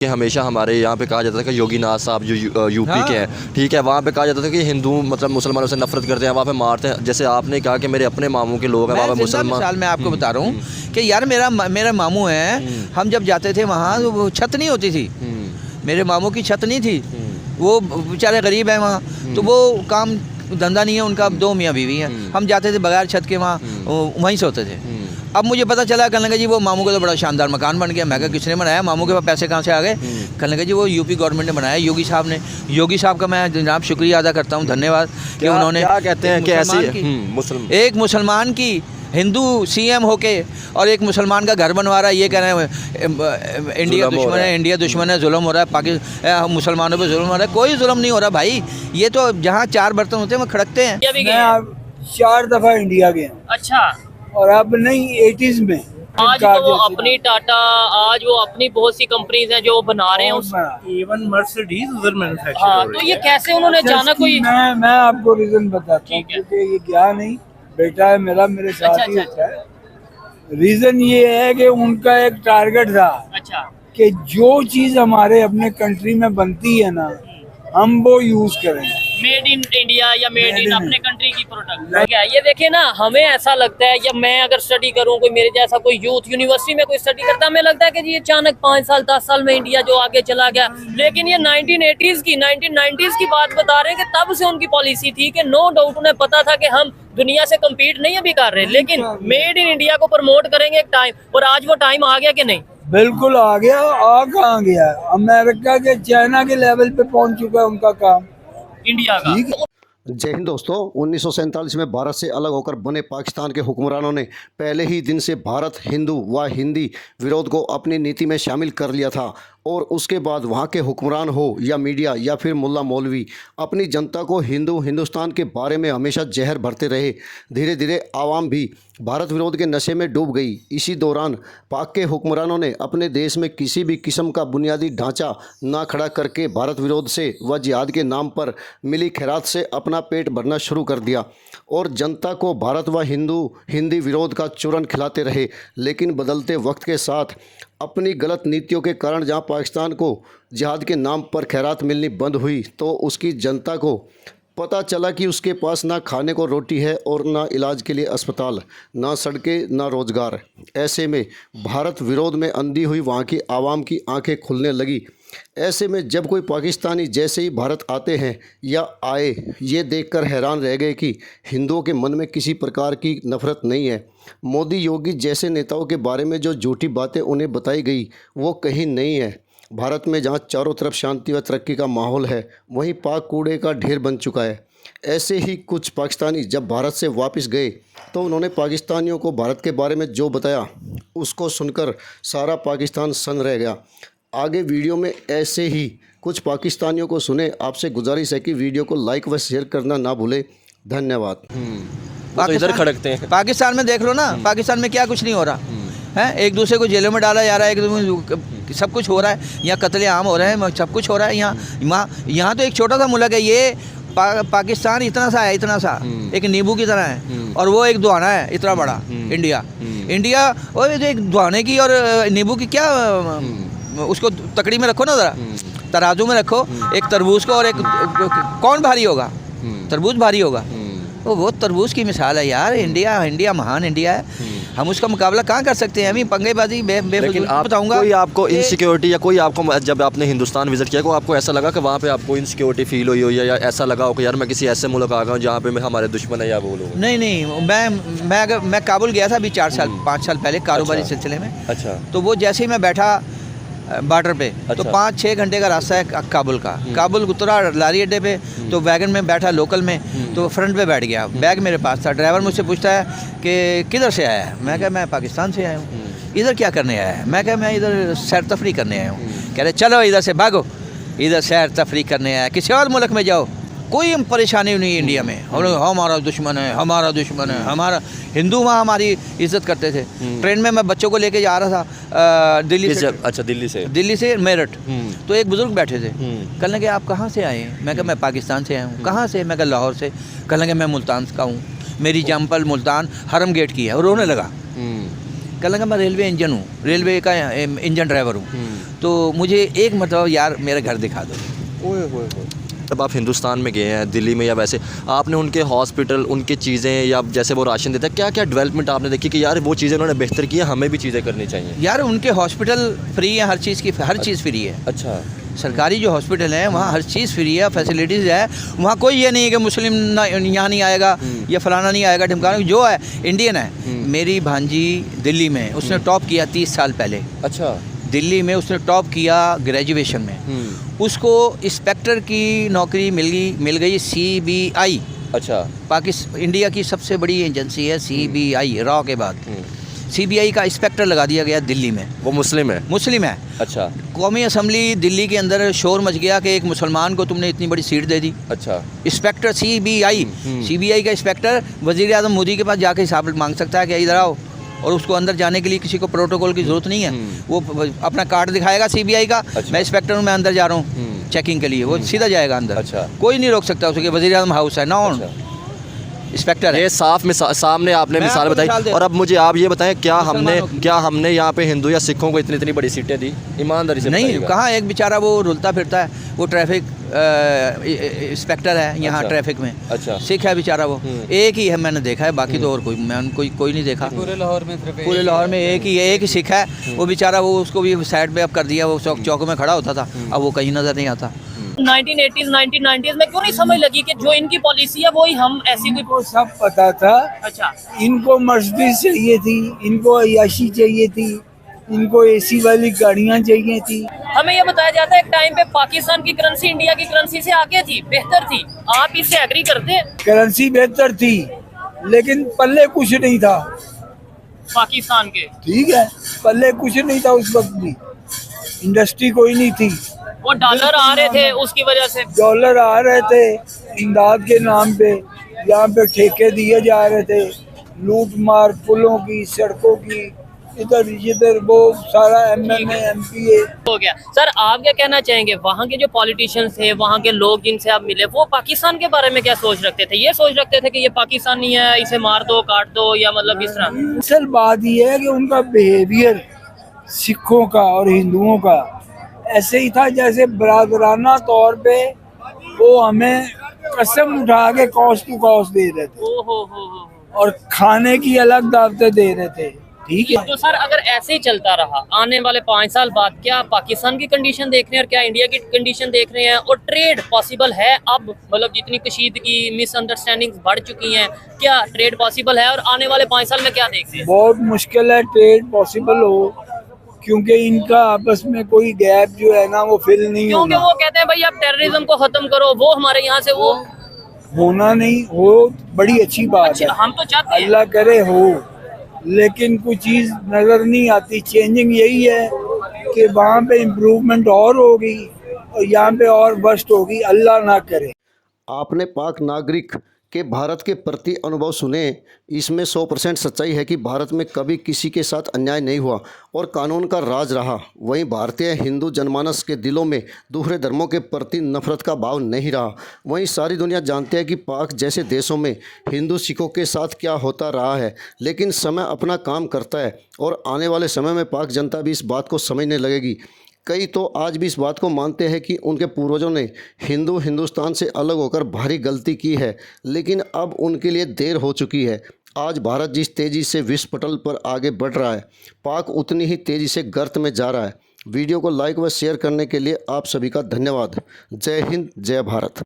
कि हमेशा हमारे यहाँ पे कहा जाता था कि योगी नाथ साहब जो यूपी के हैं, ठीक है, वहाँ पे कहा जाता था कि हिंदू मतलब मुसलमानों से नफरत करते हैं, वहाँ पे मारते हैं। जैसे आपने कहा कि मेरे अपने मामू के लोग हैं वहाँ पे मुसलमान। मिसाल मैं आपको बता रहा हूँ कि यार मेरा मामू है, हम जब जाते थे वहाँ तो वो छत नहीं होती थी, मेरे मामू की छत नहीं थी, वो बेचारे गरीब हैं वहाँ, तो वो काम धंधा नहीं है उनका, 2 मियाँ बीवी हैं, हम जाते थे बगैर छत के वहाँ वहीं सोते थे। अब मुझे पता चला, कहने लगा जी वो मामू का तो बड़ा शानदार मकान बन गया। मैं कहा किसने बनाया, मामू के पास पैसे कहाँ से आ गए? कहने लगा जी वो यूपी गवर्नमेंट ने बनाया, योगी साहब ने। योगी साहब का मैं जनाब शुक्रिया अदा करता हूँ, धन्यवाद कि उन्होंने क्या कहते हैं कि ऐसी एक मुसलमान की हिंदू सीएम होके और एक मुसलमान का घर बनवा रहा है, ये कह रहे हैं इंडिया दुश्मन है, इंडिया दुश्मन है, जुल्म हो रहा है, पाकिस्तान मुसलमानों पे जुल्म हो रहा है। कोई जुल्म नहीं हो रहा भाई, ये तो जहाँ 4 बर्तन होते हैं वो खड़कते हैं। मैं अब 4 दफा इंडिया गया। अच्छा, और अब नहीं 80s में आज तो वो अपनी टाटा, आज वो अपनी बहुत सी कंपनीज हैं जो वो बना रहे हैं उस। इवन मर्सिडीज उधर मैन्युफैक्चर हाँ, तो ये कैसे उन्होंने जाना कोई। मैं आपको रीजन बताता हूँ, क्योंकि ये गया नहीं, बेटा है मेरा, मेरे साथ ही अच्छा। होता है। रीजन ये है कि उनका एक टारगेट था अच्छा, कि जो चीज हमारे अपने कंट्री में बनती है ना, हम वो यूज करेंगे। मेड इन इंडिया या मेड इन अपने कंट्री की प्रोडक्ट क्या। ये देखिए ना, हमें ऐसा लगता है, या मैं अगर स्टडी करूँ, कोई मेरे जैसा कोई यूथ यूनिवर्सिटी में कोई स्टडी करता है, हमें लगता है कि जी अचानक 5 साल 10 साल में इंडिया जो आगे चला गया। लेकिन ये 1980s की 1990s की बात बता रहे हैं कि तब से उनकी पॉलिसी थी कि नो डाउट उन्हें पता था कि हम दुनिया से कम्पीट नहीं अभी कर रहे, लेकिन मेड इन इंडिया को प्रमोट करेंगे एक टाइम, और आज वो टाइम आ गया कि नहीं? बिल्कुल आ गया। आ कहाँ गया, अमेरिका के चाइना के लेवल पे पहुंच चुका है उनका काम इंडिया का। ठीक है। जय हिंद दोस्तों। 1947 में भारत से अलग होकर बने पाकिस्तान के हुक्मरानों ने पहले ही दिन से भारत हिंदू व हिंदी विरोध को अपनी नीति में शामिल कर लिया था, और उसके बाद वहाँ के हुक्मरान हो या मीडिया या फिर मुल्ला मौलवी अपनी जनता को हिंदुस्तान के बारे में हमेशा जहर भरते रहे। धीरे धीरे आवाम भी भारत विरोध के नशे में डूब गई। इसी दौरान पाक के हुक्मरानों ने अपने देश में किसी भी किस्म का बुनियादी ढांचा ना खड़ा करके भारत विरोध से व जिहाद के नाम पर मिली खैरात से अपना पेट भरना शुरू कर दिया, और जनता को भारत व हिंदी विरोध का चूरन खिलाते रहे। लेकिन बदलते वक्त के साथ अपनी गलत नीतियों के कारण जहां पाकिस्तान को जिहाद के नाम पर खैरात मिलनी बंद हुई, तो उसकी जनता को पता चला कि उसके पास ना खाने को रोटी है और ना इलाज के लिए अस्पताल, ना सड़कें, ना रोज़गार। ऐसे में भारत विरोध में अंधी हुई वहाँ की आवाम की आंखें खुलने लगी। ऐसे में जब कोई पाकिस्तानी जैसे ही भारत आते हैं या आए, ये देखकर हैरान रह गए कि हिंदुओं के मन में किसी प्रकार की नफरत नहीं है। मोदी योगी जैसे नेताओं के बारे में जो झूठी बातें उन्हें बताई गई वो कहीं नहीं है। भारत में जहां चारों तरफ शांति व तरक्की का माहौल है, वहीं पाक कूड़े का ढेर बन चुका है। ऐसे ही कुछ पाकिस्तानी जब भारत से वापस गए तो उन्होंने पाकिस्तानियों को भारत के बारे में जो बताया उसको सुनकर सारा पाकिस्तान सन रह गया। आगे वीडियो में ऐसे ही कुछ पाकिस्तानियों को सुने। आपसे गुजारिश है कि वीडियो को लाइक व शेयर करना ना भूले। धन्यवाद। तो इधर खड़कते हैं। पाकिस्तान में देख लो ना, पाकिस्तान में क्या कुछ नहीं हो रहा है, एक दूसरे को जेलों में डाला जा रहा है, एक दूसरे सब कुछ हो रहा है, यहाँ कत्ले आम हो रहे हैं, सब कुछ हो रहा है। यहाँ तो एक छोटा सा मुल्क है ये, पाकिस्तान इतना सा है, इतना सा एक नींबू की तरह है, और वो एक दुआना है इतना बड़ा इंडिया। और एक दुआने की और नींबू की क्या, उसको तकड़ी में रखो ना, ज़रा तराजू में रखो, एक तरबूज को और एक, कौन भारी होगा? तरबूज भारी होगा। वो तरबूज की मिसाल है यार। इंडिया महान इंडिया है, हम उसका मुकाबला कहाँ कर सकते हैं? हम ही पंगेबाजी लेकिन बताऊंगा। कोई आपको इनसिक्योरिटी या कोई आपको, जब आपने हिंदुस्तान विजिट किया, को आपको ऐसा लगा कि वहाँ पे आपको इनसिक्योरिटी फील हुई हो, या ऐसा लगा हो कि यार मैं किसी ऐसे मुल्क आ गया हूँ जहाँ पे मैं हमारे दुश्मन है या वो लोग? नहीं, मैं काबुल गया था अभी 5 साल पहले कारोबारी सिलसिले में। अच्छा। तो वो जैसे ही मैं बैठा बॉर्डर पे, तो 5-6 घंटे का रास्ता है काबुल का। काबुल उतरा लारी अड्डे पे, तो वैगन में बैठा लोकल में, तो फ्रंट पे बैठ गया, बैग मेरे पास था। ड्राइवर मुझसे पूछता है कि किधर से आया है? मैं कहा मैं पाकिस्तान से आया हूँ। इधर क्या करने आया है? मैं कहा मैं इधर सैर तफरी करने आया हूँ। कह रहे चलो इधर से भागो, इधर सैर तफरी करने आया, किसी और मुल्क में जाओ, कोई परेशानी नहीं है इंडिया में। हमारा दुश्मन है, हमारा दुश्मन है, हमारा हिंदू वहाँ हमारी इज्जत करते थे। ट्रेन में मैं बच्चों को लेके जा रहा था दिल्ली से। अच्छा, दिल्ली से मेरठ। तो एक बुजुर्ग बैठे थे, कहने लगे आप कहाँ से आए हैं? मैं कहा मैं पाकिस्तान से आया हूँ। कहाँ से? मैं कहा लाहौर से। कहने लगे मैं मुल्तान का हूँ, मेरी जम्पल मुल्तान हरम गेट की है। और रोने लगा। कहने लगा मैं रेलवे इंजन हूँ, रेलवे का इंजन ड्राइवर हूँ। तो मुझे एक मतलब यार मेरा घर दिखा दो। जब आप हिंदुस्तान में गए हैं, दिल्ली में या वैसे, आपने उनके हॉस्पिटल, उनकी चीज़ें या जैसे वो राशन देते हैं, क्या क्या डेवलपमेंट आपने देखी कि यार वो चीज़ें उन्होंने बेहतर की है, हमें भी चीज़ें करनी चाहिए? यार उनके हॉस्पिटल फ्री है, हर चीज़ की हर चीज़ फ्री है। अच्छा। सरकारी जो हॉस्पिटल है वहाँ हर चीज़ फ्री है, फैसिलिटीज़ है। वहाँ कोई ये नहीं है कि मुस्लिम यहाँ नहीं आएगा या फलाना नहीं आएगा, ढिमकाना, जो है इंडियन है। मेरी भांजी दिल्ली में उसने टॉप किया 30 साल पहले। अच्छा। दिल्ली में उसने टॉप किया ग्रेजुएशन में। उसको इंस्पेक्टर की नौकरी मिल गई CBI। अच्छा। इंडिया की सबसे बड़ी एजेंसी है CBI, रॉ के बाद। CBI का इंस्पेक्टर लगा दिया गया दिल्ली में। वो मुस्लिम है? मुस्लिम है। अच्छा। कौमी असम्बली दिल्ली के अंदर शोर मच गया कि एक मुसलमान को तुमने इतनी बड़ी सीट दे दी। अच्छा। इंस्पेक्टर CBI का इंस्पेक्टर वज़ीर आज़म मोदी के पास जाके हिसाब मांग सकता है कि इधर आओ, और उसको अंदर जाने के लिए किसी को प्रोटोकॉल की ज़रूरत नहीं है। वो अपना कार्ड दिखाएगा CBI का। अच्छा। मैं इंस्पेक्टर हूँ, मैं अंदर जा रहा हूँ चेकिंग के लिए, वो सीधा जाएगा अंदर। अच्छा। कोई नहीं रोक सकता उसे कि वज़ीर आज़म हाउस है, नॉन इंस्पेक्टर है। ये सामने आपने मैं मिसाल आपको बताई। मिसाल दे और अब मुझे आप ये बताएं, क्या मुसलमानों हमने यहाँ पे हिंदू या सिखों को इतनी बड़ी सीटें दी? ईमानदारी से नहीं, बताइएगा। कहाँ, एक बेचारा वो रुलता फिरता है, वो ट्रैफिक इंस्पेक्टर है यहाँ। अच्छा। ट्रैफिक में। अच्छा। सिख है बेचारा, वो एक ही है मैंने देखा है, बाकी तो और कोई नहीं देखा। पूरे लाहौर में एक ही सिख है वो बेचारा, वो उसको भी साइड पे अब कर दिया, वो चौक में खड़ा होता था, अब वो कहीं नज़र नहीं आता। 1980s 1990s में क्यों नहीं समझ लगी कि जो इनकी पॉलिसी है वही हम ऐसी कोई। इनको सब पता था। अच्छा। इनको मर्सिडीज चाहिए थी, इनको अय्याशी चाहिए थी, इनको AC वाली गाड़ियाँ चाहिए थी। हमें ये बताया जाता है एक टाइम पे पाकिस्तान की करेंसी इंडिया की करेंसी से आगे थी, बेहतर थी। आप इससे एग्री करते हैं? करेंसी बेहतर थी लेकिन पल्ले कुछ नहीं था। पाकिस्तान के ठीक है, पल्ले कुछ नहीं था उस वक्त भी, इंडस्ट्री कोई नहीं थी। वो डॉलर आ रहे थे, उसकी वजह से डॉलर आ रहे थे इमदाद के नाम पे, यहाँ पे ठेके दिए जा रहे थे, लूट मार पुलों की, सड़कों की, इधर जिधर वो सारा MNA MPA हो गया। सर आप क्या कहना चाहेंगे, वहाँ के जो पॉलिटिशियंस थे, वहाँ के लोग जिनसे आप मिले, वो पाकिस्तान के बारे में क्या सोच रखते थे? ये सोच रखते थे कि ये पाकिस्तानी है, इसे मार दो, काट दो, या मतलब इस तरह? असल बात ये है कि उनका बिहेवियर सिखों का और हिंदुओं का ऐसे ही था जैसे बरादराना तौर पे वो हमें कसम उठा के कॉस्ट टू कॉस्ट दे रहे थे हो। और खाने की अलग दावतें दे रहे थे। ठीक है, तो सर अगर ऐसे ही चलता रहा, आने वाले 5 साल बाद क्या पाकिस्तान की कंडीशन देख रहे हैं और क्या इंडिया की कंडीशन देख रहे हैं? और ट्रेड पॉसिबल है अब? मतलब जितनी कशीदगी, मिसअंडरस्टैंडिंग बढ़ चुकी हैं, क्या ट्रेड पॉसिबल है? और आने वाले 5 साल में क्या देख रहे हैं? बहुत मुश्किल है ट्रेड पॉसिबल हो, क्योंकि इनका आपस में कोई गैप जो है ना वो फिल नहीं क्योंकि होना। वो कहते हैं भाई आप टेररिज्म को खत्म करो, वो हमारे यहाँ से वो होना नहीं हो, बड़ी अच्छी बात अच्छा, है, हम तो चाहते हैं। अल्लाह करे हो, लेकिन कोई चीज़ नज़र नहीं आती। चेंजिंग यही है कि वहाँ पे इम्प्रूवमेंट और होगी और यहाँ पे और बस्ट होगी, अल्लाह ना करे। आपने पाक नागरिक के भारत के प्रति अनुभव सुने। इसमें 100% सच्चाई है कि भारत में कभी किसी के साथ अन्याय नहीं हुआ और कानून का राज रहा। वहीं भारतीय हिंदू जनमानस के दिलों में दूसरे धर्मों के प्रति नफरत का भाव नहीं रहा। वहीं सारी दुनिया जानती है कि पाक जैसे देशों में हिंदू सिखों के साथ क्या होता रहा है, लेकिन समय अपना काम करता है और आने वाले समय में पाक जनता भी इस बात को समझने लगेगी। कई तो आज भी इस बात को मानते हैं कि उनके पूर्वजों ने हिंदुस्तान से अलग होकर भारी गलती की है, लेकिन अब उनके लिए देर हो चुकी है। आज भारत जिस तेज़ी से विश्व पटल पर आगे बढ़ रहा है, पाक उतनी ही तेज़ी से गर्त में जा रहा है। वीडियो को लाइक व शेयर करने के लिए आप सभी का धन्यवाद। जय हिंद, जय भारत।